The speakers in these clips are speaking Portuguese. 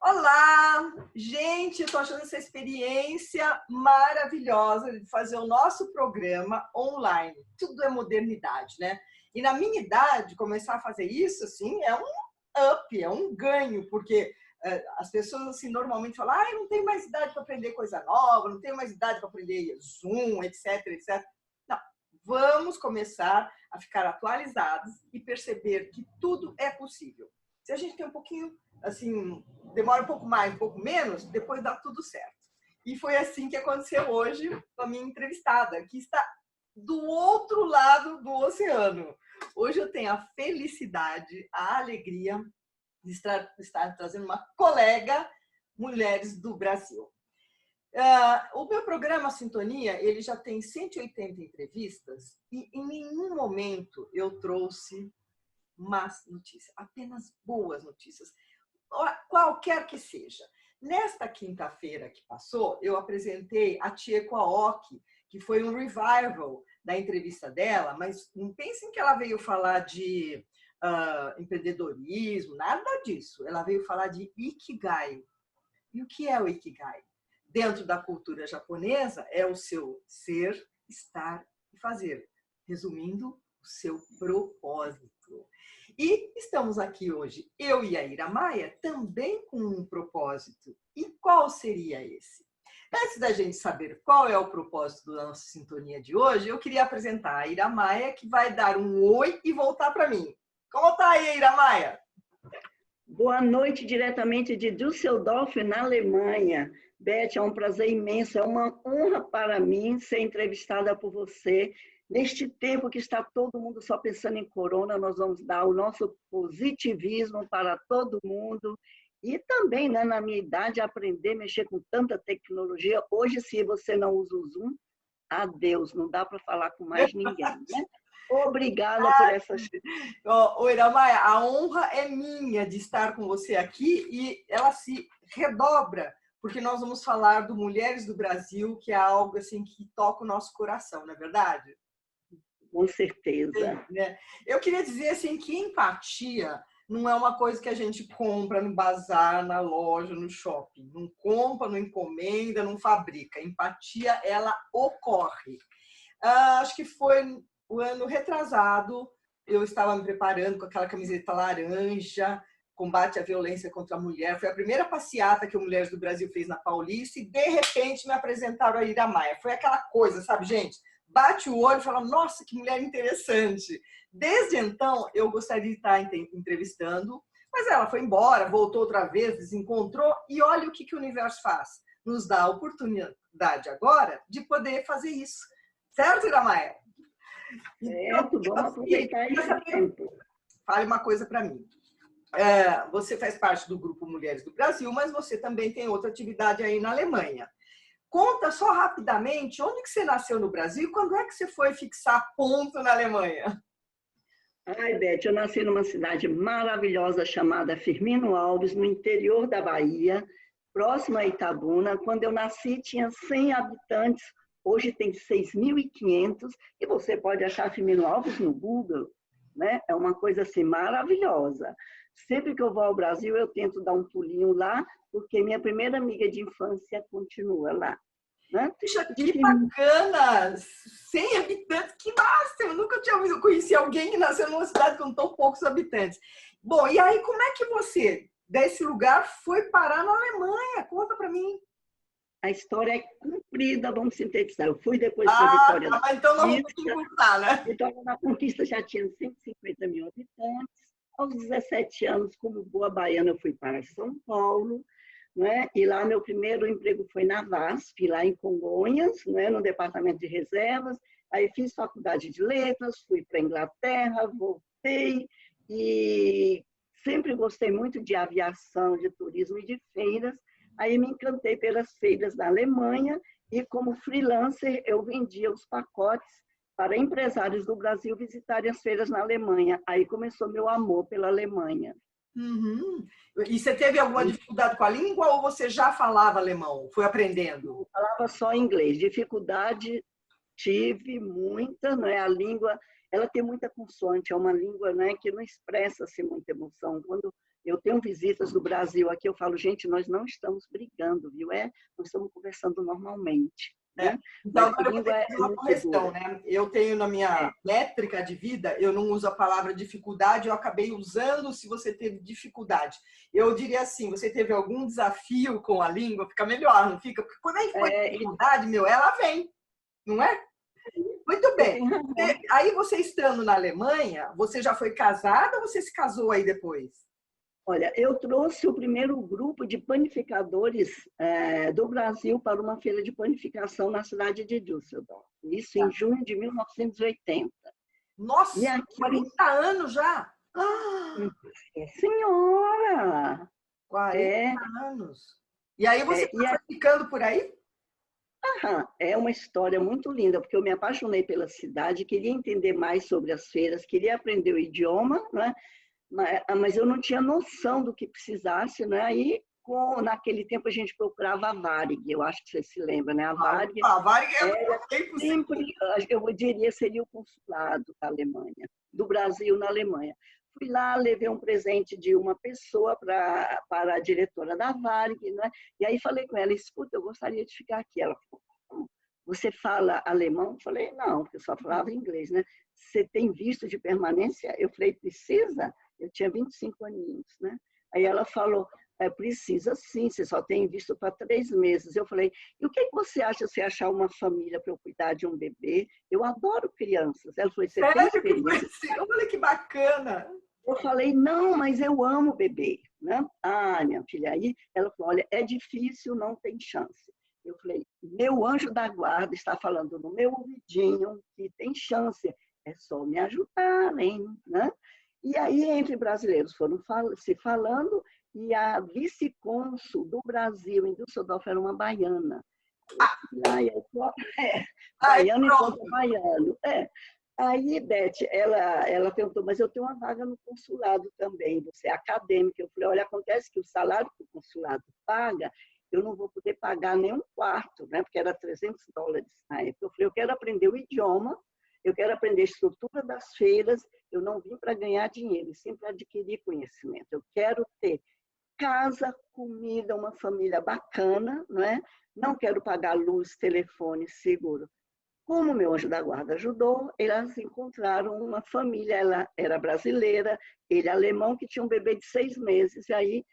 Olá! Gente, eu estou achando essa experiência maravilhosa de fazer o nosso programa online. Tudo é modernidade, né? E na minha idade, começar a fazer isso, assim, é um up, é um ganho, porque as pessoas, assim, normalmente falam, eu não tenho mais idade para aprender coisa nova, não tenho mais idade para aprender Zoom, etc, etc. Não, vamos começar a ficar atualizados e perceber que tudo é possível. Se a gente tem um pouquinho, assim, demora um pouco mais, um pouco menos, depois dá tudo certo. E foi assim que aconteceu hoje com a minha entrevistada, que está do outro lado do oceano. Hoje eu tenho a felicidade, a alegria de estar trazendo uma colega Mulheres do Brasil. O meu programa Sintonia, ele já tem 180 entrevistas e em nenhum momento eu trouxe más notícias, apenas boas notícias, qualquer que seja. Nesta quinta-feira que passou, eu apresentei a Chieko Aoki, que foi um revival da entrevista dela, mas não pensem que ela veio falar de empreendedorismo, nada disso. Ela veio falar de Ikigai. E o que é o Ikigai? Dentro da cultura japonesa, é o seu ser, estar e fazer. Resumindo, o seu propósito. E estamos aqui hoje, eu e a Ira Maia, também com um propósito. E qual seria esse? Antes da gente saber qual é o propósito da nossa sintonia de hoje, eu queria apresentar a Ira Maia, que vai dar um oi e voltar para mim. Como está aí, Ira Maia? Boa noite, diretamente de Düsseldorf, na Alemanha. Beth, é um prazer imenso, é uma honra para mim ser entrevistada por você. Neste tempo que está todo mundo só pensando em corona, nós vamos dar o nosso positivismo para todo mundo. E também, né, na minha idade, aprender a mexer com tanta tecnologia. Hoje, se você não usa o Zoom, adeus, não dá para falar com mais ninguém, né? Obrigada por essa... Oi, Ira Maia, a honra é minha de estar com você aqui e ela se redobra, porque nós vamos falar do Mulheres do Brasil, que é algo assim que toca o nosso coração, não é verdade? Com certeza. Sim, né? Eu queria dizer assim que empatia não é uma coisa que a gente compra no bazar, na loja, no shopping. Não compra, não encomenda, não fabrica. Empatia, ela ocorre. Acho que foi o ano retrasado, eu estava me preparando com aquela camiseta laranja, combate à violência contra a mulher. Foi a primeira passeata que o Mulheres do Brasil fez na Paulista e, de repente, me apresentaram a Ira Maia. Foi aquela coisa, sabe, gente? Bate o olho e fala, nossa, que mulher interessante. Desde então, eu gostaria de estar entrevistando, mas ela foi embora, voltou outra vez, desencontrou, e olha o que o universo faz. Nos dá a oportunidade agora de poder fazer isso. Certo, Ira Maia? Certo, vamos aproveitar esse tempo. Fale uma coisa para mim. Você faz parte do Grupo Mulheres do Brasil, mas você também tem outra atividade aí na Alemanha. Conta só rapidamente onde que você nasceu no Brasil e quando é que você foi fixar ponto na Alemanha? Ai, Beth, eu nasci numa cidade maravilhosa chamada Firmino Alves, no interior da Bahia, próximo a Itabuna. Quando eu nasci, tinha 100 habitantes, hoje tem 6.500, e você pode achar Firmino Alves no Google, né? É uma coisa assim maravilhosa. Sempre que eu vou ao Brasil, eu tento dar um pulinho lá, porque minha primeira amiga de infância continua lá. Né? Puxa, que bacana! 100 habitantes, que massa! Eu nunca tinha conhecido alguém que nasceu numa cidade com tão poucos habitantes. Bom, e aí como é que você, desse lugar, foi parar na Alemanha? Conta para mim. A história é comprida, vamos sintetizar. Eu fui depois para a Vitória da Conquista. Então não vamos encurtar, né? Vitória da Conquista já tinha 150 mil habitantes. Aos 17 anos, como boa baiana, eu fui para São Paulo, né? E lá meu primeiro emprego foi na VASP, lá em Congonhas, né? No departamento de reservas. Aí fiz faculdade de letras, fui para a Inglaterra, voltei e sempre gostei muito de aviação, de turismo e de feiras. Aí me encantei pelas feiras da Alemanha e, como freelancer, eu vendia os pacotes para empresários do Brasil visitarem as feiras na Alemanha. Aí começou meu amor pela Alemanha. Uhum. E você teve alguma dificuldade com a língua ou você já falava alemão? Foi aprendendo? Eu falava só inglês. Dificuldade tive muita, não é? A língua ela tem muita consoante, é uma língua, né, que não expressa-se muita emoção. Quando eu tenho visitas do Brasil aqui, eu falo, gente, nós não estamos brigando, viu? Nós estamos conversando normalmente. Né? Então, Mas a agora eu vou ter língua que é fazer uma muito correção, dura. né? Eu tenho na minha métrica de vida, eu não uso a palavra dificuldade, eu acabei usando se você teve dificuldade. Eu diria assim, você teve algum desafio com a língua, fica melhor, não fica? Porque quando a gente põe dificuldade, meu, ela vem, não é? Muito bem. Aí você estando na Alemanha, você já foi casada ou você se casou aí depois? Olha, eu trouxe o primeiro grupo de panificadores do Brasil para uma feira de panificação na cidade de Düsseldorf. Isso em junho de 1980. Nossa, E aqui, 40 anos já? Senhora! 40 anos. E aí você foi ficando por aí? É uma história muito linda, porque eu me apaixonei pela cidade, queria entender mais sobre as feiras, queria aprender o idioma, né? Mas eu não tinha noção do que precisasse, né? Aí, naquele tempo, a gente procurava a Varig, eu acho que você se lembra, né? A Varig era sempre, eu diria, seria o consulado da Alemanha, do Brasil na Alemanha. Fui lá, levei um presente de uma pessoa para a diretora da Varig, né? E aí falei com ela, escuta, eu gostaria de ficar aqui. Ela falou, você fala alemão? Eu falei, não, porque eu só falava inglês, né? Você tem visto de permanência? Eu falei, precisa? Eu tinha 25 aninhos, né? Aí ela falou, precisa sim, você só tem visto para 3 meses. Eu falei, e o que você acha se achar uma família para eu cuidar de um bebê? Eu adoro crianças. Ela falou, você tem experiência? Olha que bacana! Eu falei, não, mas eu amo bebê, né? Ah, minha filha, aí ela falou, olha, é difícil, não tem chance. Eu falei, meu anjo da guarda está falando no meu ouvidinho que tem chance, é só me ajudarem, né? E aí, entre brasileiros foram se falando, e a vice-cônsul do Brasil em Düsseldorf era uma baiana. Baiano encontra baiano. Aí, Beth, ela perguntou, mas eu tenho uma vaga no consulado também, você é acadêmica. Eu falei, olha, acontece que o salário que o consulado paga, eu não vou poder pagar nem um quarto, né? Porque era $300 na época. Eu falei, eu quero aprender o idioma, eu quero aprender a estrutura das feiras, eu não vim para ganhar dinheiro, sim para adquirir conhecimento. Eu quero ter casa, comida, uma família bacana, não é? Não quero pagar luz, telefone, seguro. Como meu anjo da guarda ajudou, elas encontraram uma família, ela era brasileira, ele alemão, que tinha um bebê de 6 meses, e aí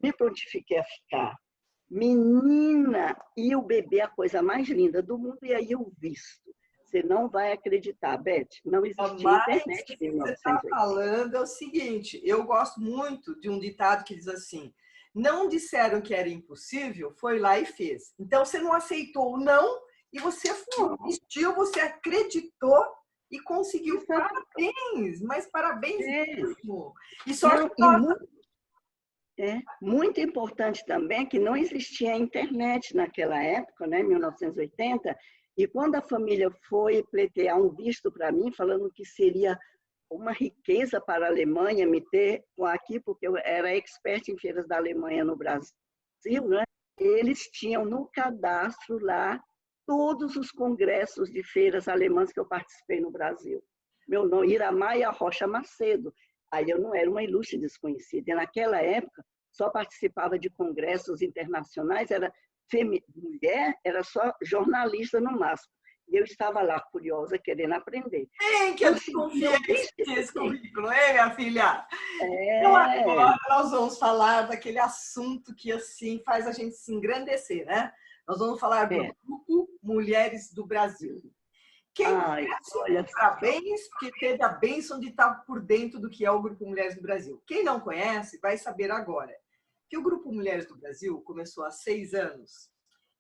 me prontifiquei a ficar. Menina, e o bebê, a coisa mais linda do mundo, e aí eu visto. Você não vai acreditar, Beth, não existia internet em 1980. Você está falando é o seguinte, eu gosto muito de um ditado que diz assim, não disseram que era impossível, foi lá e fez. Então, você não aceitou o não, e você insistiu, você acreditou e conseguiu. Parabéns, mas parabéns mesmo. E só muito importante também que não existia internet naquela época, né, 1980, e quando a família foi pleitear um visto para mim, falando que seria uma riqueza para a Alemanha me ter aqui, porque eu era expert em feiras da Alemanha no Brasil, né? Eles tinham no cadastro lá todos os congressos de feiras alemãs que eu participei no Brasil. Meu nome, Iramaia Rocha Macedo. Aí eu não era uma ilustre desconhecida. E naquela época, só participava de congressos internacionais, era mulher, era só jornalista no máximo. E eu estava lá, curiosa, querendo aprender. Quem que desconfia esse currículo, hein, minha filha? Então, agora nós vamos falar daquele assunto que, assim, faz a gente se engrandecer, né? Nós vamos falar do Grupo Mulheres do Brasil. Quem conhece, parabéns, porque teve a bênção de estar por dentro do que é o Grupo Mulheres do Brasil. Quem não conhece, vai saber agora. Que o Grupo Mulheres do Brasil começou há 6 anos,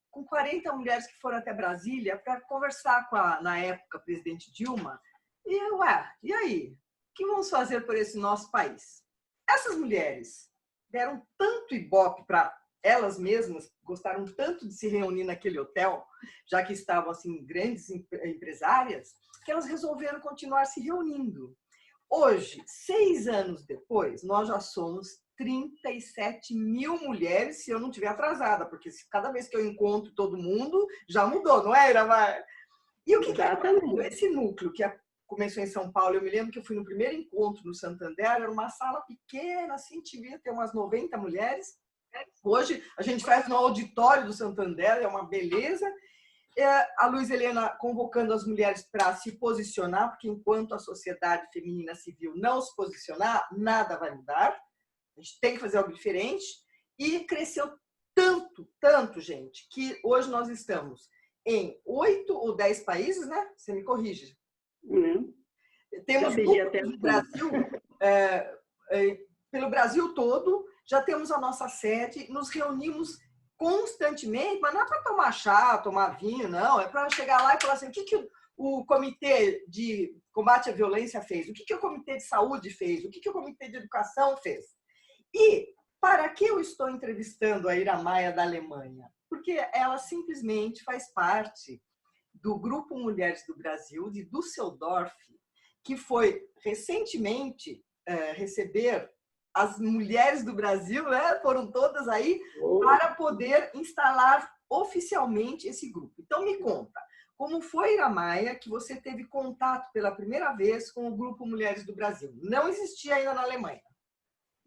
com 40 mulheres que foram até Brasília para conversar com a, na época, presidente Dilma. E aí? O que vamos fazer por esse nosso país? Essas mulheres deram tanto ibope para elas mesmas, gostaram tanto de se reunir naquele hotel, já que estavam assim grandes empresárias, que elas resolveram continuar se reunindo. Hoje, 6 anos depois, nós já somos 37 mil mulheres, se eu não estiver atrasada, porque cada vez que eu encontro todo mundo, já mudou, não é, Iramar? E o que é esse núcleo que começou em São Paulo, eu me lembro que eu fui no primeiro encontro no Santander, era uma sala pequena, assim, devia ter umas 90 mulheres. Hoje a gente faz no auditório do Santander, é uma beleza. A Luiza Helena convocando as mulheres para se posicionar, porque enquanto a sociedade feminina civil não se posicionar, nada vai mudar. A gente tem que fazer algo diferente. E cresceu tanto, tanto, gente, que hoje nós estamos em 8 ou 10 países, né? Você me corrige. Temos no Brasil, pelo Brasil todo, já temos a nossa sede, nos reunimos constantemente, mas não é para tomar chá, tomar vinho, não, é para chegar lá e falar assim, o que o Comitê de Combate à Violência fez, o que o Comitê de Saúde fez, o que o Comitê de Educação fez. E para que eu estou entrevistando a Ira Maia da Alemanha? Porque ela simplesmente faz parte do Grupo Mulheres do Brasil, de Düsseldorf, que foi recentemente receber as mulheres do Brasil, né? Foram todas aí para poder instalar oficialmente esse grupo. Então, me conta, como foi, Ira Maia, que você teve contato pela primeira vez com o Grupo Mulheres do Brasil? Não existia ainda na Alemanha.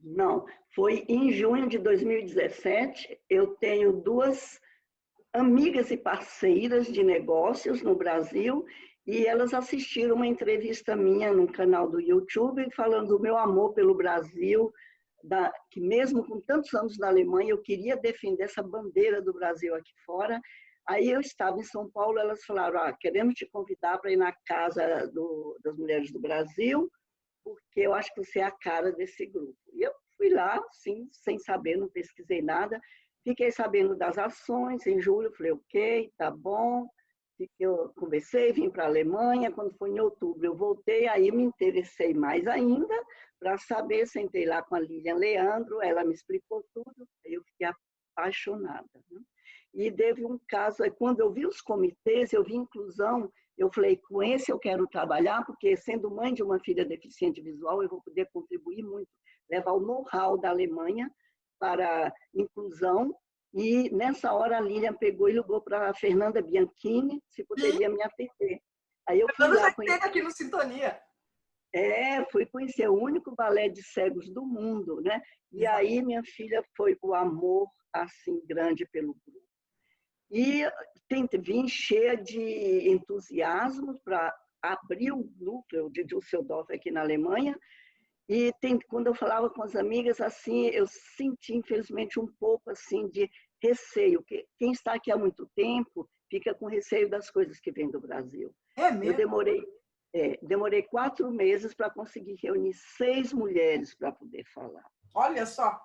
Não, foi em junho de 2017. Eu tenho 2 amigas e parceiras de negócios no Brasil e elas assistiram uma entrevista minha no canal do YouTube falando do meu amor pelo Brasil, que mesmo com tantos anos na Alemanha, eu queria defender essa bandeira do Brasil aqui fora. Aí eu estava em São Paulo, elas falaram, queremos te convidar para ir na casa das Mulheres do Brasil, porque eu acho que você é a cara desse grupo. E eu fui lá, sim, sem saber, não pesquisei nada. Fiquei sabendo das ações em julho, falei, ok, tá bom. Eu conversei, vim para a Alemanha, quando foi em outubro eu voltei, aí me interessei mais ainda para saber, sentei lá com a Lilian Leandro, ela me explicou tudo, aí eu fiquei apaixonada. Né? E teve um caso, quando eu vi os comitês, eu vi inclusão, eu falei, com esse eu quero trabalhar, porque sendo mãe de uma filha deficiente visual, eu vou poder contribuir muito, levar o know-how da Alemanha para a inclusão. E nessa hora a Lilian pegou e ligou para a Fernanda Bianchini, se poderia me atender. Aí eu fui lá conhecer aqui no Sintonia. Fui conhecer o único balé de cegos do mundo, né? E aí minha filha foi o amor assim grande pelo grupo. E vim cheia de entusiasmo para abrir o núcleo de Düsseldorf aqui na Alemanha. E quando eu falava com as amigas, assim, eu senti, infelizmente, um pouco assim de receio. Que quem está aqui há muito tempo fica com receio das coisas que vêm do Brasil. É mesmo? Eu demorei 4 meses para conseguir reunir 6 mulheres para poder falar. Olha só!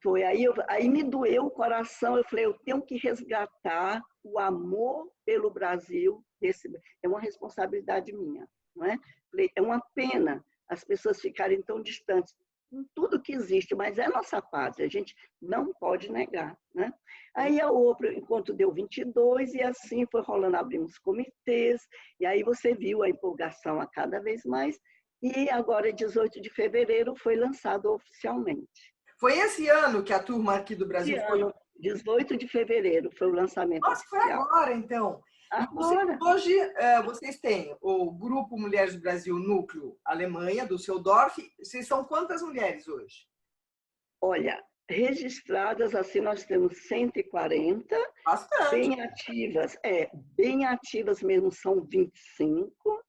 Foi aí me doeu o coração. Eu falei, eu tenho que resgatar o amor pelo Brasil. É uma responsabilidade minha, não é? Falei, é uma pena as pessoas ficarem tão distantes com tudo que existe, mas é nossa pátria, a gente não pode negar, né? Aí o outro encontro deu 22 e assim foi rolando, abrimos comitês, e aí você viu a empolgação a cada vez mais, e agora, 18 de fevereiro, foi lançado oficialmente. Foi esse ano que a turma aqui do Brasil foi? 18 de fevereiro foi o lançamento oficial. Foi agora, então. Agora. Hoje, vocês têm o Grupo Mulheres do Brasil Núcleo Alemanha, do Düsseldorf. Vocês são quantas mulheres hoje? Olha, registradas, assim, nós temos 140. Bastante. Bem ativas mesmo, são 25.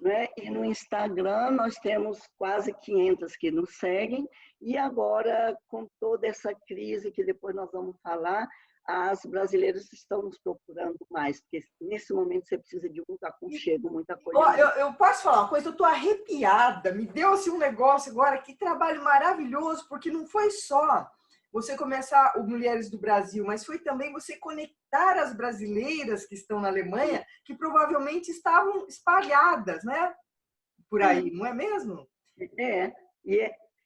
Né? E no Instagram nós temos quase 500 que nos seguem. E agora, com toda essa crise que depois nós vamos falar, as brasileiras estão nos procurando mais, porque nesse momento você precisa de muito aconchego, muita coisa. Eu posso falar uma coisa? Eu estou arrepiada, me deu assim, um negócio agora, que trabalho maravilhoso, porque não foi só você começar o Mulheres do Brasil, mas foi também você conectar as brasileiras que estão na Alemanha, que provavelmente estavam espalhadas, né? Por aí, não é mesmo?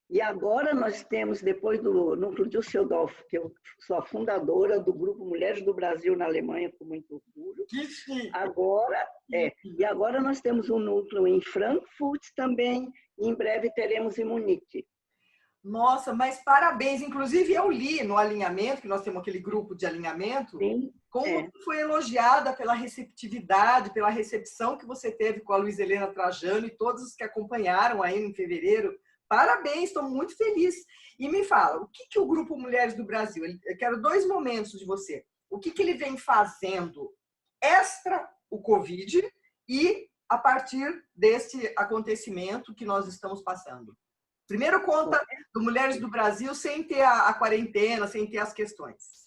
E agora nós temos, depois do Núcleo Düsseldorf, que eu sou a fundadora do Grupo Mulheres do Brasil na Alemanha, com muito orgulho. Que chique! E agora nós temos um núcleo em Frankfurt também, e em breve teremos em Munique. Nossa, mas parabéns! Inclusive eu li no alinhamento, que nós temos aquele grupo de alinhamento, sim, Como você foi elogiada pela receptividade, pela recepção que você teve com a Luiz Helena Trajano e todos os que acompanharam aí em fevereiro. Parabéns, estou muito feliz. E me fala, o que o Grupo Mulheres do Brasil, eu quero 2 momentos de você. O que ele vem fazendo extra o Covid e a partir desse acontecimento que nós estamos passando? Primeiro conta do Mulheres do Brasil sem ter a quarentena, sem ter as questões.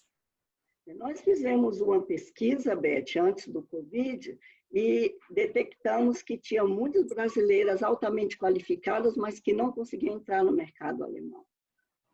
Nós fizemos uma pesquisa, Beth, antes do Covid, e detectamos que tinha muitas brasileiras altamente qualificadas, mas que não conseguiam entrar no mercado alemão.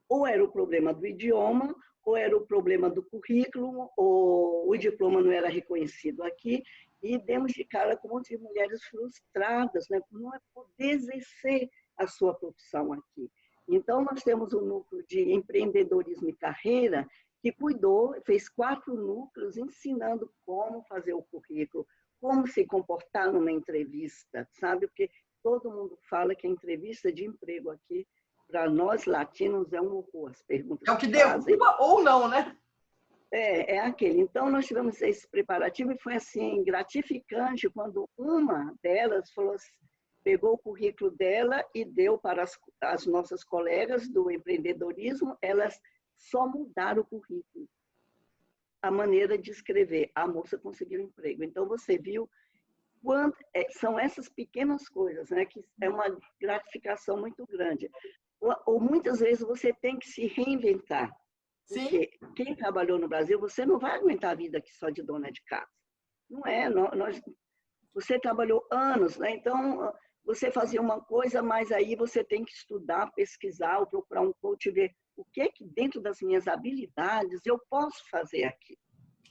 Ou era o problema do idioma, ou era o problema do currículo, ou o diploma não era reconhecido aqui, e demos de cara com um monte de mulheres frustradas, né, por não poder exercer a sua profissão aqui. Então, nós temos um núcleo de empreendedorismo e carreira que cuidou, fez 4 núcleos ensinando como fazer o currículo, como se comportar numa entrevista, sabe? Porque todo mundo fala que a entrevista de emprego aqui, para nós latinos, é um horror, as perguntas. É o que derruba ou não, né? É aquele. Então, nós tivemos esse preparativo e foi assim, gratificante quando uma delas falou, pegou o currículo dela e deu para as nossas colegas do empreendedorismo, elas só mudaram o currículo, a maneira de escrever. A moça conseguiu emprego. Então, você viu quando são essas pequenas coisas, né, que é uma gratificação muito grande. Ou muitas vezes você tem que se reinventar. Porque quem trabalhou no Brasil, você não vai aguentar a vida aqui só de dona de casa. Não é? Você trabalhou anos, né? Então, você fazia uma coisa, mas aí você tem que estudar, pesquisar, ou procurar um coach e ver o que é que dentro das minhas habilidades eu posso fazer aqui.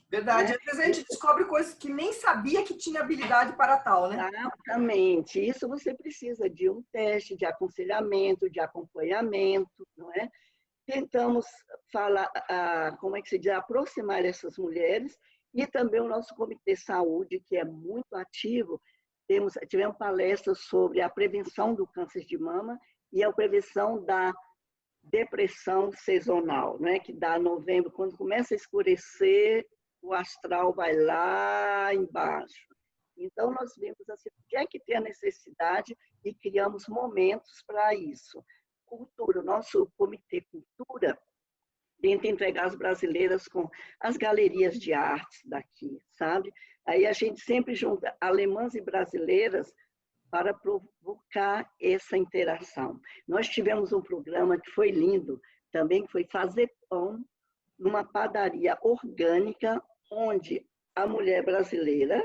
Verdade. Né? Às vezes a gente descobre coisas que nem sabia que tinha habilidade para tal, né? Exatamente. Isso você precisa de um teste, de aconselhamento, de acompanhamento, não é? Tentamos falar, como é que se diz, aproximar essas mulheres e também o nosso Comitê de Saúde, que é muito ativo. Tivemos palestras sobre a prevenção do câncer de mama e a prevenção da depressão sazonal, né? Que dá novembro, quando começa a escurecer, o astral vai lá embaixo. Então, nós vimos assim, o que é que tem a necessidade e criamos momentos para isso. Cultura, o nosso Comitê Cultura tenta entregar as brasileiras com as galerias de artes daqui, sabe? Aí a gente sempre junta alemãs e brasileiras para provocar essa interação. Nós tivemos um programa que foi lindo, também que foi fazer pão numa padaria orgânica, onde a mulher brasileira,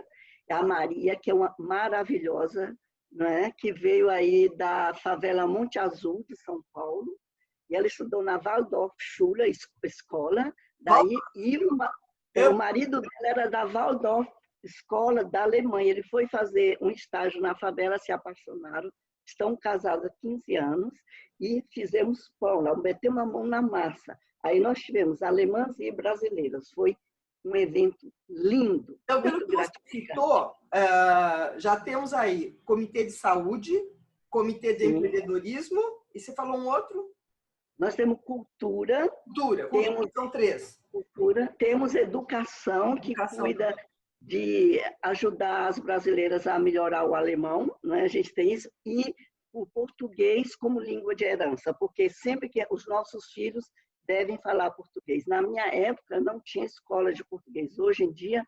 a Maria, que é uma maravilhosa, né, que veio aí da favela Monte Azul de São Paulo, e ela estudou na Waldorfschule, escola, daí, e o marido dela era da Waldorf Escola da Alemanha. Ele foi fazer um estágio na favela, se apaixonaram, estão casados há 15 anos, e fizemos pão lá, metemos a mão na massa. Aí nós tivemos alemãs e brasileiras, foi um evento lindo. Então, pelo que você citou, já temos aí Comitê de Saúde, Comitê de Empreendedorismo, e você falou um outro? Nós temos cultura. São 3. Cultura, temos educação, que cuida de ajudar as brasileiras a melhorar o alemão, né? A gente tem isso, e o português como língua de herança, porque sempre que os nossos filhos devem falar português. Na minha época, não tinha escola de português. Hoje em dia,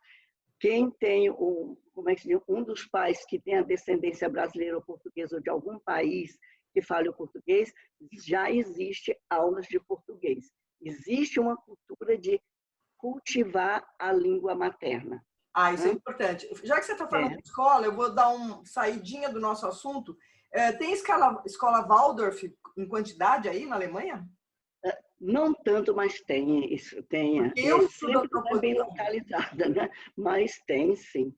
quem tem um dos pais que tem a descendência brasileira ou portuguesa ou de algum país que fale o português, já existe aulas de português. Existe uma cultura de cultivar a língua materna. Isso é importante. Já que você está falando de escola, eu vou dar uma saidinha do nosso assunto. Tem escola Waldorf em quantidade aí na Alemanha? Não tanto, mas tem. Isso tem. Eu sempre é bem localizada, né? Mas tem, sim.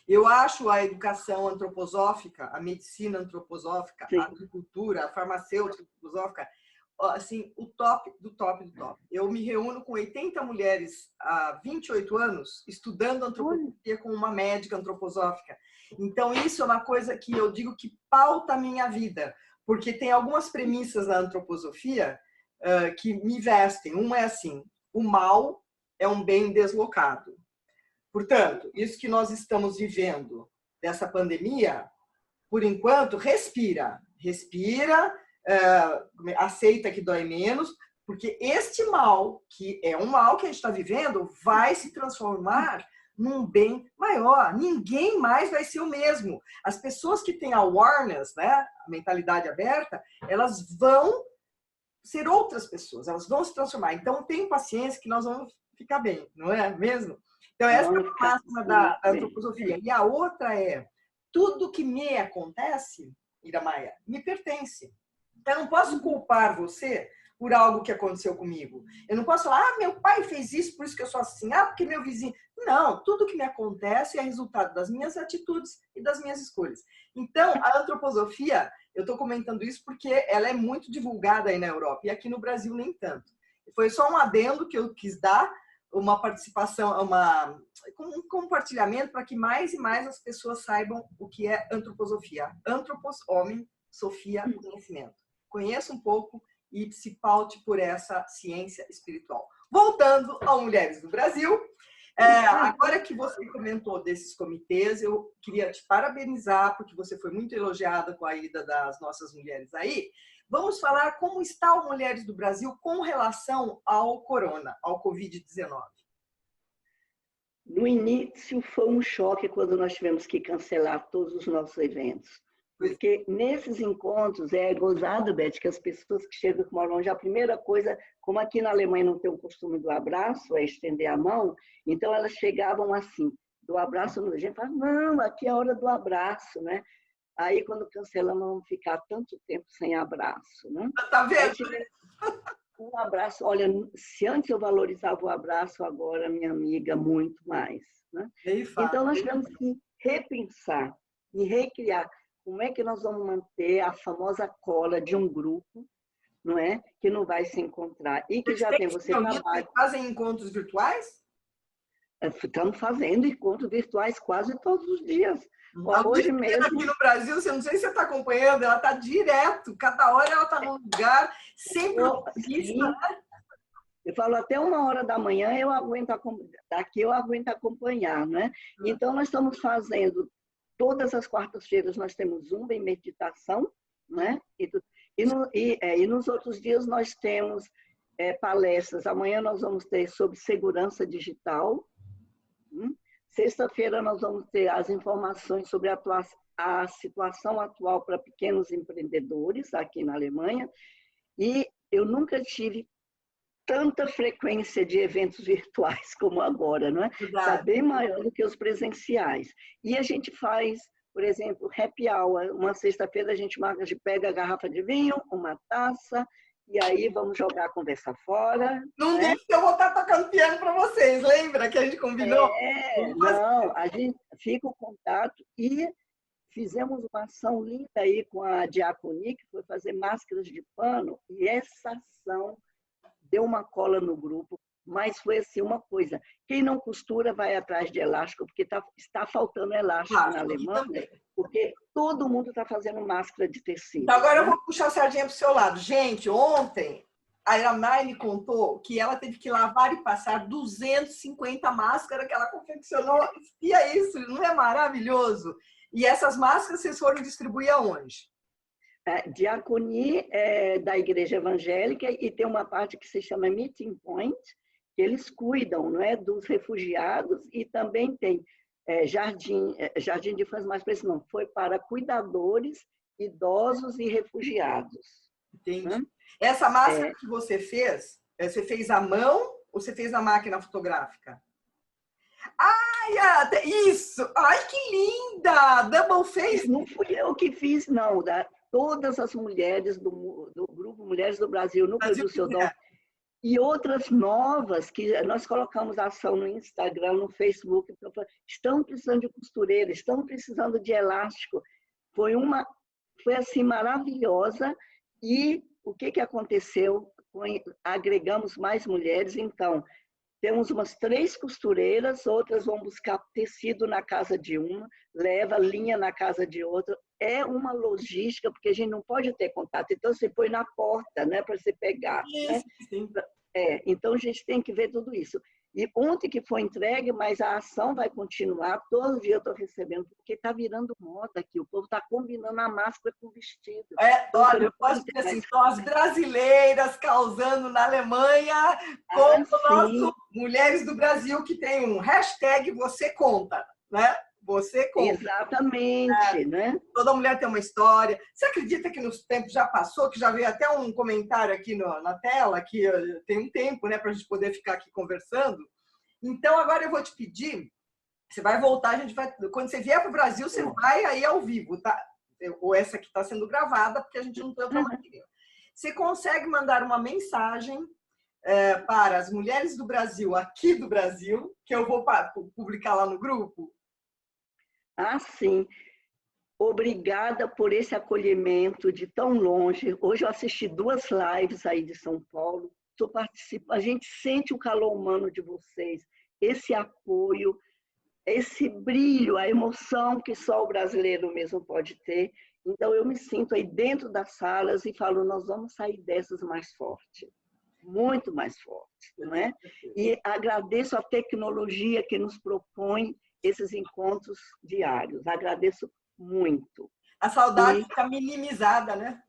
Eu acho a educação antroposófica, a medicina antroposófica, sim. A agricultura, a farmacêutica antroposófica, assim, o top do top do top. Eu me reúno com 80 mulheres há 28 anos estudando antroposofia com uma médica antroposófica. Então, isso é uma coisa que eu digo que pauta a minha vida, porque tem algumas premissas na antroposofia que me vestem. Uma é assim: o mal é um bem deslocado. Portanto, isso que nós estamos vivendo dessa pandemia, por enquanto, respira, aceita que dói menos, porque este mal, que é um mal que a gente está vivendo, vai se transformar num bem maior. Ninguém mais vai ser o mesmo. As pessoas que têm awareness, né, a mentalidade aberta, elas vão ser outras pessoas, elas vão se transformar. Então, tenham paciência que nós vamos ficar bem, não é mesmo? Então, essa é a máxima da antroposofia. E a outra é, tudo que me acontece, Iramaia, me pertence. Então, eu não posso culpar você por algo que aconteceu comigo. Eu não posso falar, meu pai fez isso, por isso que eu sou assim. Porque meu vizinho... Não, tudo que me acontece é resultado das minhas atitudes e das minhas escolhas. Então, a antroposofia, eu estou comentando isso porque ela é muito divulgada aí na Europa e aqui no Brasil nem tanto. Foi só um adendo que eu quis dar, uma participação, um compartilhamento para que mais e mais as pessoas saibam o que é antroposofia. Antropos, homem, sofia, conhecimento. Conheça um pouco e se paute por essa ciência espiritual. Voltando ao Mulheres do Brasil, agora que você comentou desses comitês, eu queria te parabenizar, porque você foi muito elogiada com a ida das nossas mulheres aí. Vamos falar como está o Mulheres do Brasil com relação ao corona, ao Covid-19. No início foi um choque quando nós tivemos que cancelar todos os nossos eventos. Porque nesses encontros é gozado, Beth, que as pessoas que chegam com longe, a primeira coisa, como aqui na Alemanha não tem o costume do abraço, é estender a mão, então elas chegavam assim, do abraço, a gente fala, não, aqui é a hora do abraço, né? Aí quando cancelamos, vamos ficar tanto tempo sem abraço, né? Tá vendo? Um abraço, olha, se antes eu valorizava o abraço, agora, minha amiga, muito mais, né? Então nós tivemos que repensar e recriar. Como é que nós vamos manter a famosa cola de um grupo, não é? Que não vai se encontrar. E que já tem você trabalha. Fazem encontros virtuais? Estamos fazendo encontros virtuais quase todos os dias. Hoje mesmo. Aqui no Brasil, eu não sei se você está acompanhando, ela está direto, cada hora ela está num lugar, sempre otimista, né? Eu falo até 1h da manhã, daqui eu aguento acompanhar, né? Então, nós estamos fazendo. Todas as quartas-feiras nós temos Zumba e meditação, né? E nos outros dias nós temos palestras. Amanhã nós vamos ter sobre segurança digital. Sexta-feira nós vamos ter as informações sobre a situação atual para pequenos empreendedores aqui na Alemanha. E eu nunca tive tanta frequência de eventos virtuais como agora, não é? Está bem maior do que os presenciais. E a gente faz, por exemplo, happy hour. Uma sexta-feira a gente pega a garrafa de vinho, uma taça, e aí vamos jogar a conversa fora. Não deixa que eu vou estar tocando piano para vocês, lembra que a gente combinou? Não, a gente fica o contato e fizemos uma ação linda aí com a Diaconia, que foi fazer máscaras de pano, e essa ação deu uma cola no grupo, mas foi assim uma coisa, quem não costura vai atrás de elástico, porque está faltando elástico na Alemanha, porque todo mundo está fazendo máscara de tecido. Então, agora eu vou puxar a sardinha para o seu lado. Gente, ontem a Iramai me contou que ela teve que lavar e passar 250 máscaras que ela confeccionou. E é isso, não é maravilhoso? E essas máscaras vocês foram distribuir aonde? Diaconia da Igreja Evangélica e tem uma parte que se chama Meeting Point, que eles cuidam, não é, dos refugiados e também tem jardim de infância, mas para isso não, foi para cuidadores, idosos e refugiados. Entendi. Essa máscara que você fez à mão ou você fez na máquina fotográfica? Ai, isso! Ai, que linda! Double face! Não fui eu que fiz, não. Todas as mulheres do Grupo Mulheres do Brasil, no Brasil Seudó, e outras novas, que nós colocamos ação no Instagram, no Facebook, estão precisando de costureira, estão precisando de elástico. Foi assim maravilhosa. E o que aconteceu? Agregamos mais mulheres, então, temos umas 3 costureiras, outras vão buscar tecido na casa de uma, leva linha na casa de outra. É uma logística, porque a gente não pode ter contato. Então, você põe na porta, né, para você pegar. Isso, né? Então a gente tem que ver tudo isso. E ontem que foi entregue, mas a ação vai continuar. Todo dia eu estou recebendo, porque está virando moda aqui. O povo está combinando a máscara com o vestido. Então, Olha, eu posso dizer assim, são as brasileiras causando na Alemanha com o nosso Mulheres do Brasil, que tem um hashtag Você Conta, né? Você conta. Exatamente, né? Toda mulher tem uma história. Você acredita que nos tempos já passou, que já veio até um comentário aqui na tela, que tem um tempo, né, para a gente poder ficar aqui conversando? Então, agora eu vou te pedir, você vai voltar, a gente vai, quando você vier para o Brasil, você vai aí ao vivo, tá? Ou essa aqui está sendo gravada, porque a gente não tem outra maneira. Você consegue mandar uma mensagem para as mulheres do Brasil, aqui do Brasil, que eu vou publicar lá no grupo? Ah, sim. Obrigada por esse acolhimento de tão longe. Hoje eu assisti 2 lives aí de São Paulo. Estou participando. A gente sente o calor humano de vocês, esse apoio, esse brilho, a emoção que só o brasileiro mesmo pode ter. Então eu me sinto aí dentro das salas e falo, nós vamos sair dessas mais forte, muito mais forte, não é? E agradeço a tecnologia que nos propõe esses encontros diários. Agradeço muito. A saudade fica minimizada, né?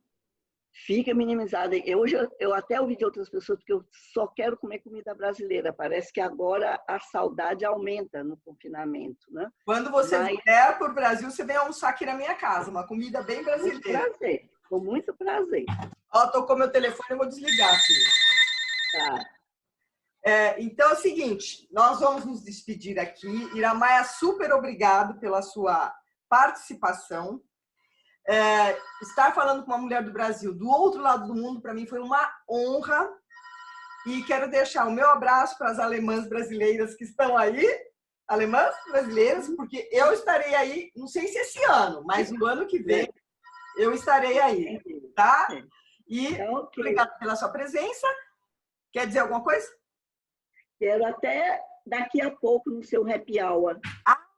Fica minimizada. Hoje eu até ouvi de outras pessoas, porque eu só quero comer comida brasileira. Parece que agora a saudade aumenta no confinamento, né? Quando você vier para o Brasil, você vem almoçar aqui na minha casa, uma comida bem brasileira. Com prazer, com muito prazer. Ó, tocou meu telefone, eu vou desligar aqui. Tá. Então é o seguinte, nós vamos nos despedir aqui. Iramaia, super obrigado pela sua participação. Estar falando com uma mulher do Brasil do outro lado do mundo, para mim, foi uma honra. E quero deixar o meu abraço para as alemãs brasileiras que estão aí, alemãs brasileiras, porque eu estarei aí, não sei se esse ano, mas no ano que vem eu estarei aí, tá? E obrigado pela sua presença. Quer dizer alguma coisa? Quero até daqui a pouco no seu happy hour.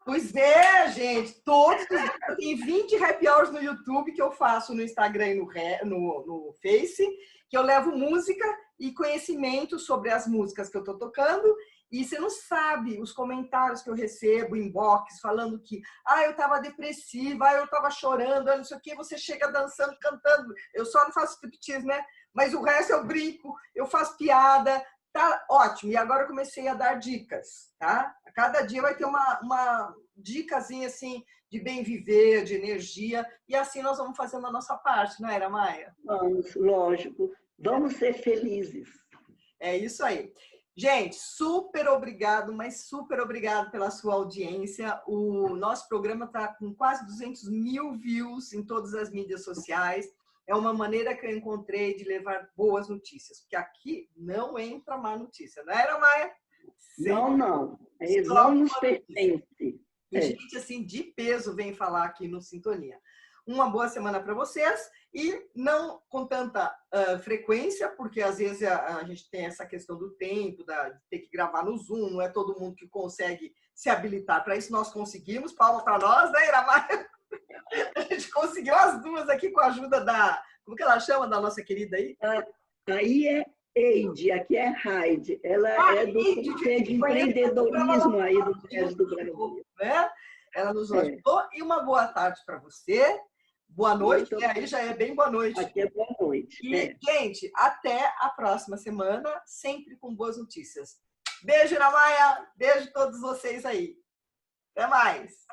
Pois é, gente. Todos tem 20 happy hours no YouTube que eu faço no Instagram e no Face, que eu levo música e conhecimento sobre as músicas que eu estou tocando. E você não sabe os comentários que eu recebo, inbox, falando que eu estava depressiva, eu estava chorando, não sei o quê. Você chega dançando, cantando. Eu só não faço striptease, né? Mas o resto eu brinco, eu faço piada. Tá ótimo. E agora eu comecei a dar dicas, tá? A cada dia vai ter uma dicasinha assim de bem viver, de energia, e assim nós vamos fazendo a nossa parte, não é, Iramaia? Vamos, lógico. Vamos ser felizes. É isso aí. Gente, super obrigado, mas super obrigado pela sua audiência. O nosso programa está com quase 200 mil views em todas as mídias sociais. É uma maneira que eu encontrei de levar boas notícias, porque aqui não entra má notícia, não era, Maia? Não. Eles não nos pertencem. E gente assim de peso vem falar aqui no Sintonia. Uma boa semana para vocês e não com tanta frequência, porque às vezes a gente tem essa questão do tempo, de ter que gravar no Zoom, não é todo mundo que consegue se habilitar para isso. Nós conseguimos, palma para nós, né, Iramaia? A gente conseguiu as duas aqui com a ajuda como que ela chama, da nossa querida aí? Aí é Eide, aqui é Heide. Ela é do Comitê de Empreendedorismo aí do Mulheres do Brasil. Né? Ela nos ajudou. E uma boa tarde para você. Boa noite, né? Aí já é bem boa noite. Aqui é boa noite. E, gente, até a próxima semana, sempre com boas notícias. Beijo, Iramaia. Beijo a todos vocês aí. Até mais.